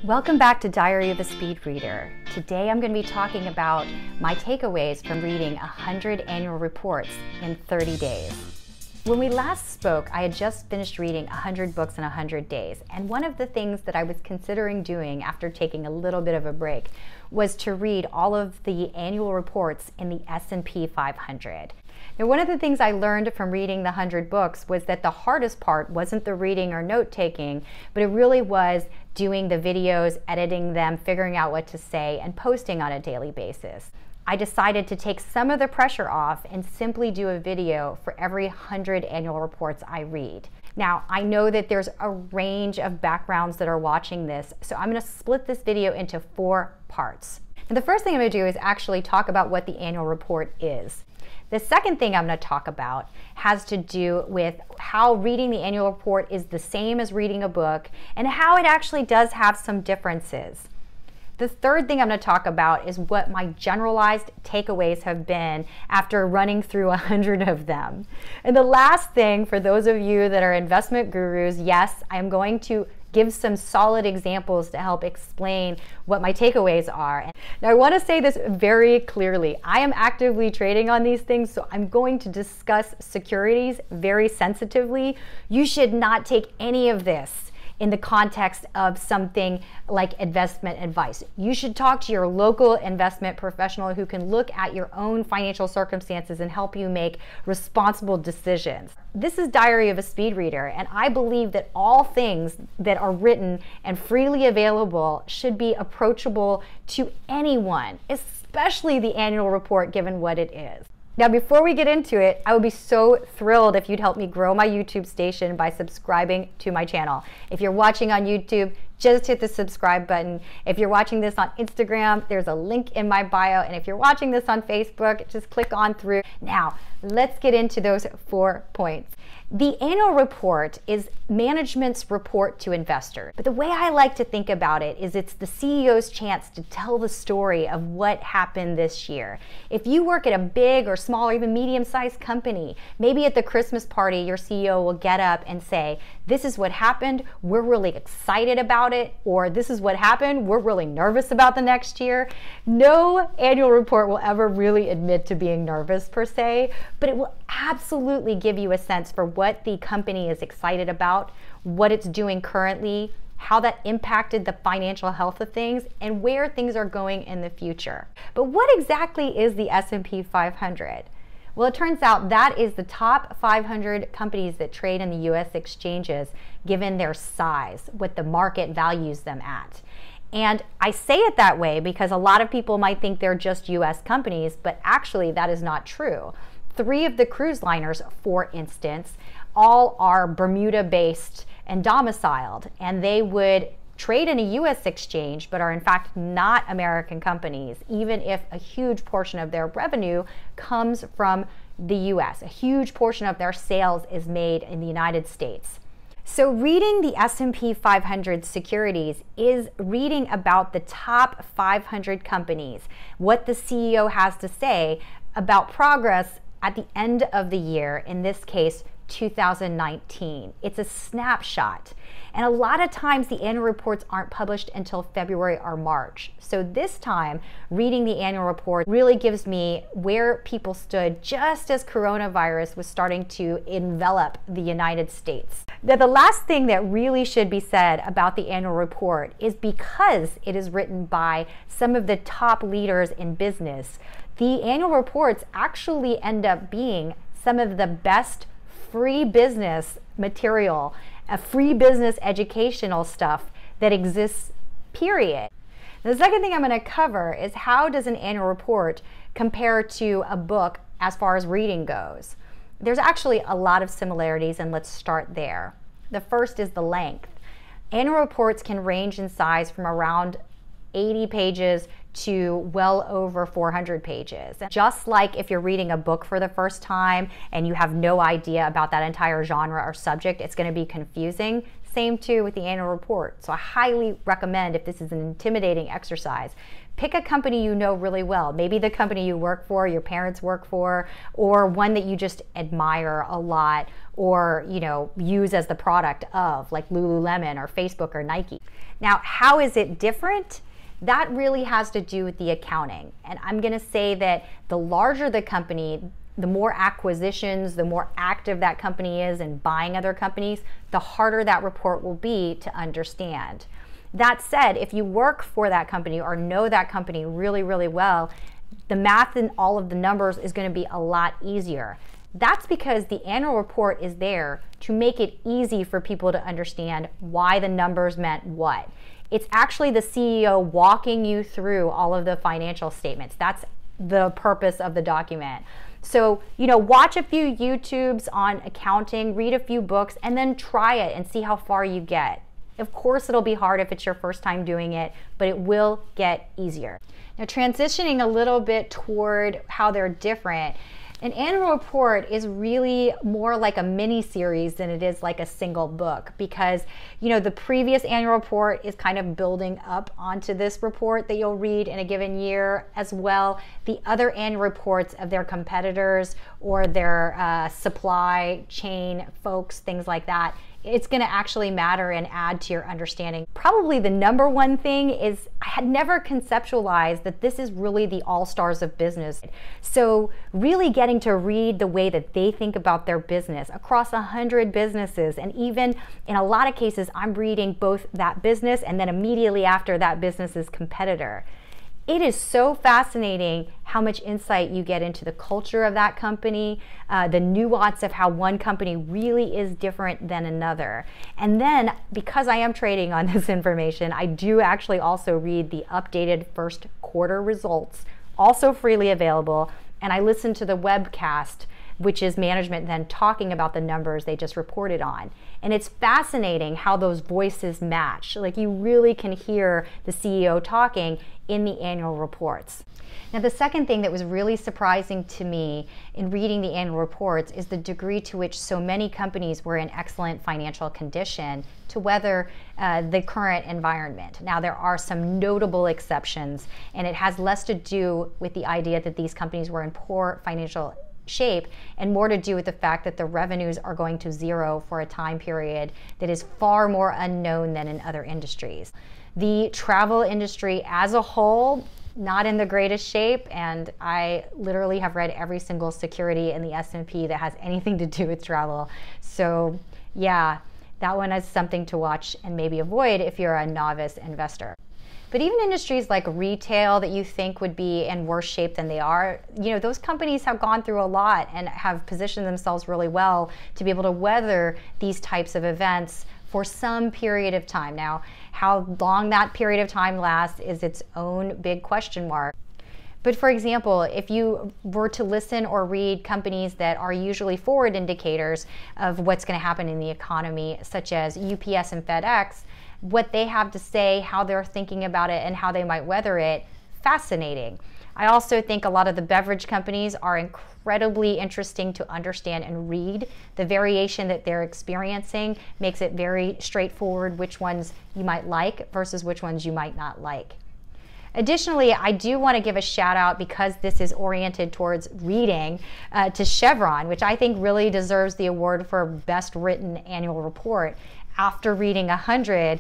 Welcome back to Diary of a Speed Reader. Today I'm going to be talking about my takeaways from reading 100 annual reports in 30 days. When we last spoke, I had just finished reading 100 books in 100 days, and one of the things that I was considering doing after taking a little bit of a break was to read all of the annual reports in the S&P 500. Now, one of the things I learned from reading the 100 books was that the hardest part wasn't the reading or note-taking, but it really was doing the videos, editing them, figuring out what to say, and posting on a daily basis. I decided to take some of the pressure off and simply do a video for every 100 annual reports I read. Now, I know that there's a range of backgrounds that are watching this, so I'm going to split this video into 4 parts. And the first thing I'm going to do is actually talk about what the annual report is. The second thing I'm going to talk about has to do with how reading the annual report is the same as reading a book and how it actually does have some differences. The third thing I'm going to talk about is what my generalized takeaways have been after running through 100 of them. And the last thing, for those of you that are investment gurus, yes, I am going to give some solid examples to help explain what my takeaways are. Now, I want to say this very clearly. I am actively trading on these things, so I'm going to discuss securities very sensitively. You should not take any of this in the context of something like investment advice. You should talk to your local investment professional who can look at your own financial circumstances and help you make responsible decisions. This is Diary of a Speed Reader, and I believe that all things that are written and freely available should be approachable to anyone, especially the annual report, given what it is. Now, before we get into it, I would be so thrilled if you'd help me grow my YouTube station by subscribing to my channel. If you're watching on YouTube, just hit the subscribe button. If you're watching this on Instagram, there's a link in my bio. And if you're watching this on Facebook, just click on through. Now, let's get into those 4 points. The annual report is management's report to investors. But the way I like to think about it is it's the CEO's chance to tell the story of what happened this year. If you work at a big or small or even medium-sized company, maybe at the Christmas party, your CEO will get up and say, this is what happened, we're really excited about it, or this is what happened, we're really nervous about the next year. No annual report will ever really admit to being nervous per se, but it will absolutely give you a sense for what the company is excited about, what it's doing currently, how that impacted the financial health of things, and where things are going in the future. But what exactly is the S&P 500? Well, it turns out that is the top 500 companies that trade in the US exchanges, given their size, what the market values them at. And I say it that way because a lot of people might think they're just US companies, but actually that is not true. 3 of the cruise liners, for instance, all are Bermuda-based and domiciled, and they would trade in a US exchange, but are in fact not American companies, even if a huge portion of their revenue comes from the US. A huge portion of their sales is made in the United States. So reading the S&P 500 securities is reading about the top 500 companies, what the CEO has to say about progress at the end of the year, in this case, 2019. It's a snapshot. And a lot of times the annual reports aren't published until February or March. So this time, reading the annual report really gives me where people stood just as coronavirus was starting to envelop the United States. Now, the last thing that really should be said about the annual report is because it is written by some of the top leaders in business, the annual reports actually end up being some of the best free business material, free business educational stuff that exists, period. The second thing I'm going to cover is how does an annual report compare to a book as far as reading goes. There's actually a lot of similarities, and let's start there. The first is the length. Annual reports can range in size from around 80 pages to well over 400 pages. Just like if you're reading a book for the first time and you have no idea about that entire genre or subject, it's going to be confusing. Same too with the annual report. So I highly recommend, if this is an intimidating exercise, pick a company you know really well. Maybe the company you work for, your parents work for, or one that you just admire a lot, or use as the product of, like Lululemon or Facebook or Nike. Now, how is it different? That really has to do with the accounting. And I'm going to say that the larger the company, the more acquisitions, the more active that company is in buying other companies, the harder that report will be to understand. That said, if you work for that company or know that company really, really well, the math and all of the numbers is going to be a lot easier. That's because the annual report is there to make it easy for people to understand why the numbers meant what. It's actually the CEO walking you through all of the financial statements. That's the purpose of the document. So, watch a few YouTubes on accounting, read a few books, and then try it and see how far you get. Of course, it'll be hard if it's your first time doing it, but it will get easier. Now, transitioning a little bit toward how they're different, an annual report is really more like a mini series than it is like a single book, because the previous annual report is kind of building up onto this report that you'll read in a given year, as well the other annual reports of their competitors or their supply chain folks, things like that. It's going to actually matter and add to your understanding. Probably the number one thing is, I had never conceptualized that this is really the all-stars of business. So really getting to read the way that they think about their business across 100 businesses, and even in a lot of cases, I'm reading both that business and then immediately after that business's competitor. It is so fascinating how much insight you get into the culture of that company, the nuance of how one company really is different than another. And then, because I am trading on this information, I do actually also read the updated first quarter results, also freely available, and I listen to the webcast, which is management then talking about the numbers they just reported on. And it's fascinating how those voices match. Like, you really can hear the CEO talking in the annual reports. Now, the second thing that was really surprising to me in reading the annual reports is the degree to which so many companies were in excellent financial condition to weather the current environment. Now, there are some notable exceptions, and it has less to do with the idea that these companies were in poor financial shape and more to do with the fact that the revenues are going to zero for a time period that is far more unknown than in other industries. The travel industry as a whole, not in the greatest shape, and I literally have read every single security in the S&P that has anything to do with travel. So yeah, that one is something to watch and maybe avoid if you're a novice investor. But even industries like retail that you think would be in worse shape than they are, those companies have gone through a lot and have positioned themselves really well to be able to weather these types of events for some period of time. Now, how long that period of time lasts is its own big question mark. But for example, if you were to listen or read companies that are usually forward indicators of what's going to happen in the economy, such as UPS and FedEx, what they have to say, how they're thinking about it, and how they might weather it, fascinating. I also think a lot of the beverage companies are incredibly interesting to understand and read. The variation that they're experiencing makes it very straightforward which ones you might like versus which ones you might not like. Additionally, I do want to give a shout out, because this is oriented towards reading, to Chevron, which I think really deserves the award for best written annual report. After reading 100,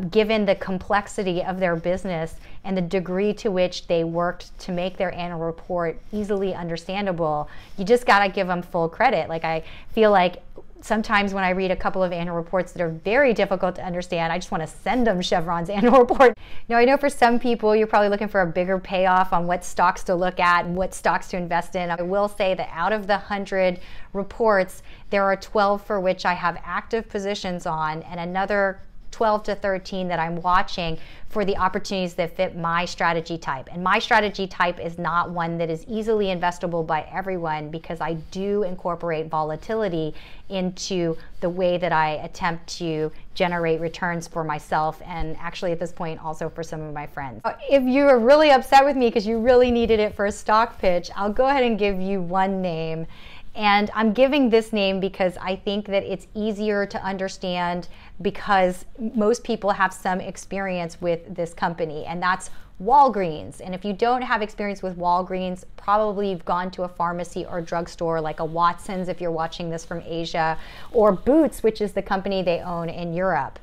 given the complexity of their business and the degree to which they worked to make their annual report easily understandable, you just got to give them full credit. Like, I feel like sometimes when I read a couple of annual reports that are very difficult to understand, I just want to send them Chevron's annual report. Now, I know for some people, you're probably looking for a bigger payoff on what stocks to look at and what stocks to invest in. I will say that out of the 100 reports, there are 12 for which I have active positions on, and another 12 to 13 that I'm watching for the opportunities that fit my strategy type. And my strategy type is not one that is easily investable by everyone, because I do incorporate volatility into the way that I attempt to generate returns for myself, and actually at this point also for some of my friends. If you are really upset with me because you really needed it for a stock pitch, I'll go ahead and give you one name. And I'm giving this name because I think that it's easier to understand because most people have some experience with this company, and that's Walgreens. And if you don't have experience with Walgreens, probably you've gone to a pharmacy or drugstore like a Watson's if you're watching this from Asia, or Boots, which is the company they own in Europe.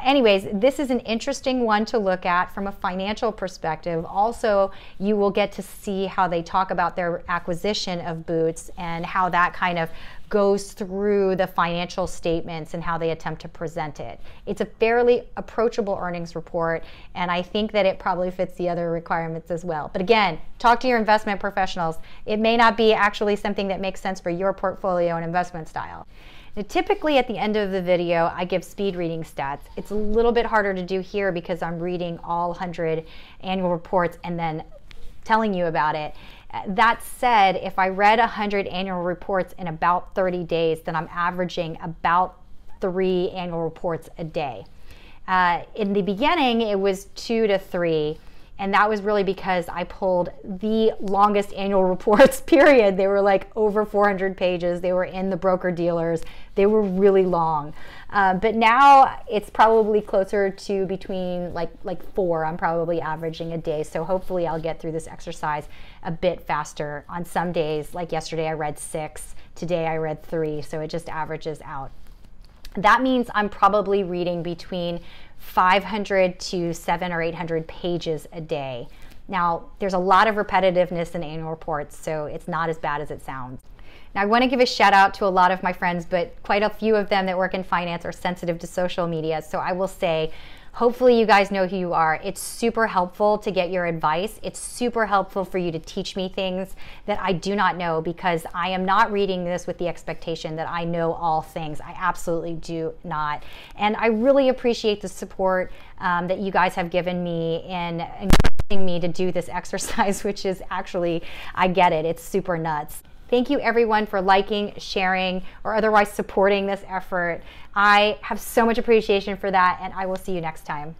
Anyways, this is an interesting one to look at from a financial perspective. Also, you will get to see how they talk about their acquisition of Boots and how that kind of goes through the financial statements and how they attempt to present it. It's a fairly approachable earnings report, and I think that it probably fits the other requirements as well. But again, talk to your investment professionals. It may not be actually something that makes sense for your portfolio and investment style. Now, typically at the end of the video, I give speed reading stats. It's a little bit harder to do here because I'm reading all 100 annual reports and then telling you about it. That said, if I read 100 annual reports in about 30 days, then I'm averaging about 3 annual reports a day. In the beginning, it was 2 to 3. And that was really because I pulled the longest annual reports, period. They were like over 400 pages. They were in the broker dealers. They were really long. But now it's probably closer to between like 4. I'm probably averaging a day. So hopefully I'll get through this exercise a bit faster. On some days, like yesterday, I read 6. Today I read 3. So it just averages out. That means I'm probably reading between 500 to 700 or 800 pages a day. Now, there's a lot of repetitiveness in annual reports, so it's not as bad as it sounds. Now, I want to give a shout out to a lot of my friends, but quite a few of them that work in finance are sensitive to social media. So I will say, hopefully you guys know who you are. It's super helpful to get your advice. It's super helpful for you to teach me things that I do not know, because I am not reading this with the expectation that I know all things. I absolutely do not. And I really appreciate the support that you guys have given me in encouraging me to do this exercise, which is actually, I get it, it's super nuts. Thank you everyone for liking, sharing, or otherwise supporting this effort. I have so much appreciation for that, and I will see you next time.